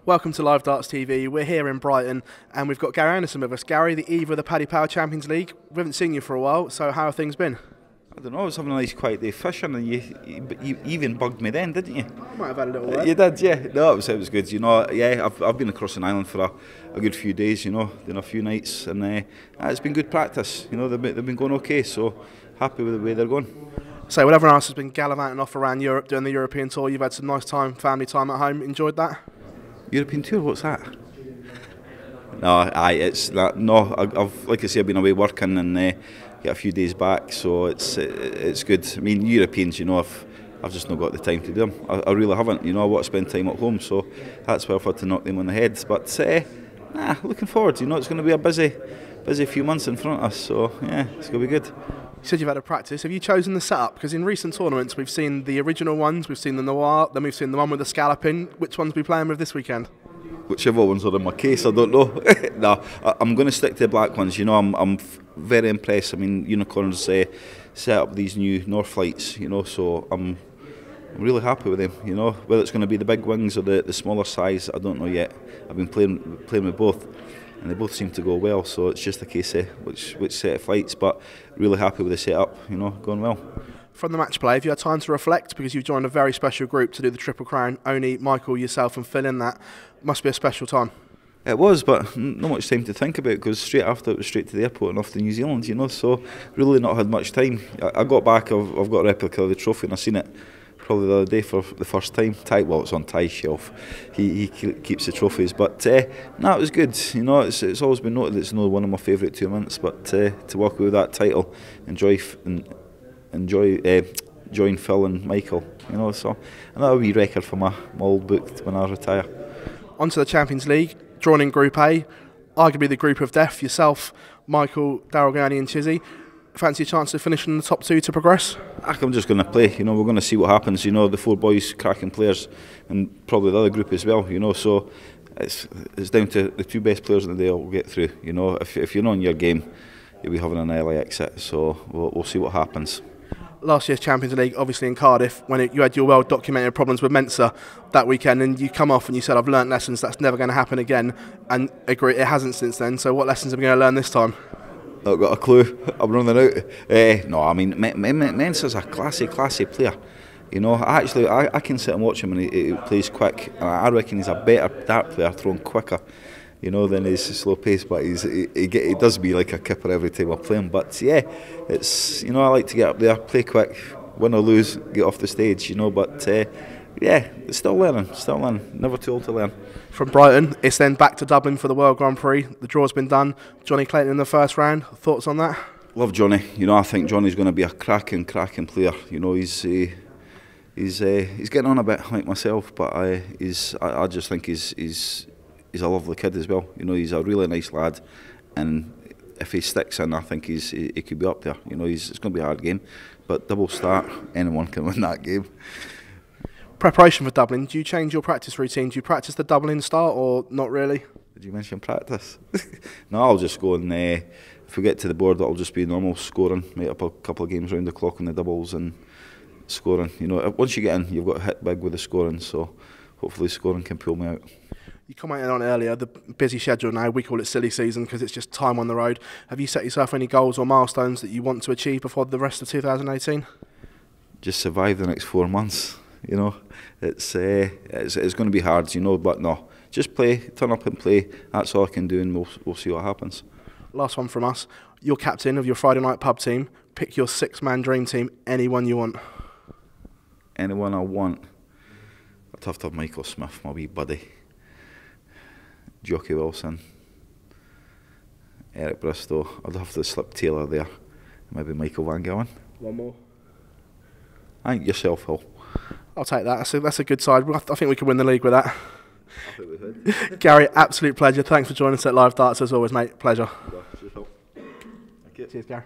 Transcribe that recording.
Welcome to Live Darts TV. We're here in Brighton and we've got Gary Anderson with us. Gary, the eve of the Paddy Power Champions League. We haven't seen you for a while, so how have things been? I don't know, I was having a nice quiet day fishing and you even bugged me then, didn't you? I might have had a little word. You did, yeah. No, it was good. You know, yeah, I've been across an island for a good few days, you know, doing a few nights, and it's been good practice. You know, they've been going okay, so happy with the way they're going. So, when everyone else has been gallivanting off around Europe doing the European tour, you've had some nice time, family time at home. Enjoyed that? European tour, what's that? No, it's that. No, I've like I say, I've been away working and get a few days back, so it's good. I mean, Europeans, you know, I've just not got the time to do them. I really haven't. You know, I want to spend time at home, so that's why I've had to knock them on the head. But looking forward. You know, it's going to be a busy few months in front of us. So yeah, it's going to be good. You said you've had a practice. Have you chosen the setup? Because in recent tournaments, we've seen the original ones, we've seen the Noir, then we've seen the one with the scalloping. Which ones are we playing with this weekend? Whichever ones are in my case, I don't know. No, I'm going to stick to the black ones. You know, I'm very impressed. I mean, Unicorns set up these new North flights, you know, so I'm really happy with them. You know, whether it's going to be the big wings or the smaller size, I don't know yet. I've been playing with both, and they both seem to go well. So it's just a case of which set of flights. But really happy with the setup. You know, going well. From the match play, have you had time to reflect? Because you've joined a very special group to do the Triple Crown. Only Michael, yourself and Phil in that. Must be a special time. It was, but not much time to think about it because straight after it was straight to the airport and off to New Zealand, you know, so really not had much time. I got back, I've got a replica of the trophy and I seen it probably the other day for the first time. Well, it's on Ty's shelf. He keeps the trophies, but no, it was good. You know, it's always been noted that it's not one of my favourite tournaments, but to walk away with that title, enjoy join Phil and Michael, you know, so another wee record for my old book when I retire. On to the Champions League, drawn in Group A, arguably the group of death, yourself, Michael, Daryl Gurney and Chizzy. Fancy a chance of finishing in the top two to progress? I'm just going to play, you know, we're going to see what happens, you know, the four boys, cracking players, and probably the other group as well, you know, so it's down to the two best players in the day will get through, you know, if you're not in your game, you'll be having an early exit, so we'll see what happens. Last year's Champions League, obviously in Cardiff, when you had your well-documented problems with Mensur that weekend, and you come off and you said, I've learnt lessons, that's never going to happen again, and agree, it hasn't since then, so what lessons are we going to learn this time? I've got a clue, I'm running out. No, I mean, Mensur's a classy player. You know, I can sit and watch him and he plays quick, and I reckon he's a better dart player throwing quicker, you know, than his slow pace, but he does be like a kipper every time I play him. But yeah, it's, you know, I like to get up there, play quick, win or lose, get off the stage, you know, but yeah, still learning, never too old to learn. From Brighton, it's then back to Dublin for the World Grand Prix. The draw's been done. Johnny Clayton in the first round. Thoughts on that? Love Johnny. You know, I think Johnny's going to be a cracking player. You know, he's getting on a bit like myself, but I just think he's a lovely kid as well. You know, he's a really nice lad, and if he sticks in, I think he could be up there. You know, it's going to be a hard game, but double start, anyone can win that game. Preparation for Dublin, do you change your practice routine? Do you practice the Dublin start or not really? Did you mention practice? No, I'll just go and if we get to the board, it'll just be normal scoring, make up a couple of games round the clock on the doubles and scoring. You know, once you get in, you've got to hit big with the scoring, so hopefully scoring can pull me out. You commented on earlier, the busy schedule now, we call it silly season because it's just time on the road. Have you set yourself any goals or milestones that you want to achieve before the rest of 2018? Just survive the next 4 months, you know. It's going to be hard, you know, but no, just play, turn up and play, that's all I can do, and we'll see what happens. Last one from us, you're captain of your Friday night pub team, pick your 6-man dream team, anyone you want. Anyone I want? I'd have to have Michael Smith, my wee buddy. Jockey Wilson, Eric Bristow. I'd have to slip Taylor there. Maybe Michael Van Galen. One more. I think yourself, Phil. I'll take that. That's a good side. I think we can win the league with that. I think we could. Gary, absolute pleasure. Thanks for joining us at Live Darts as always, mate. Pleasure. Cheers, Phil. Thank you. Cheers, Gary.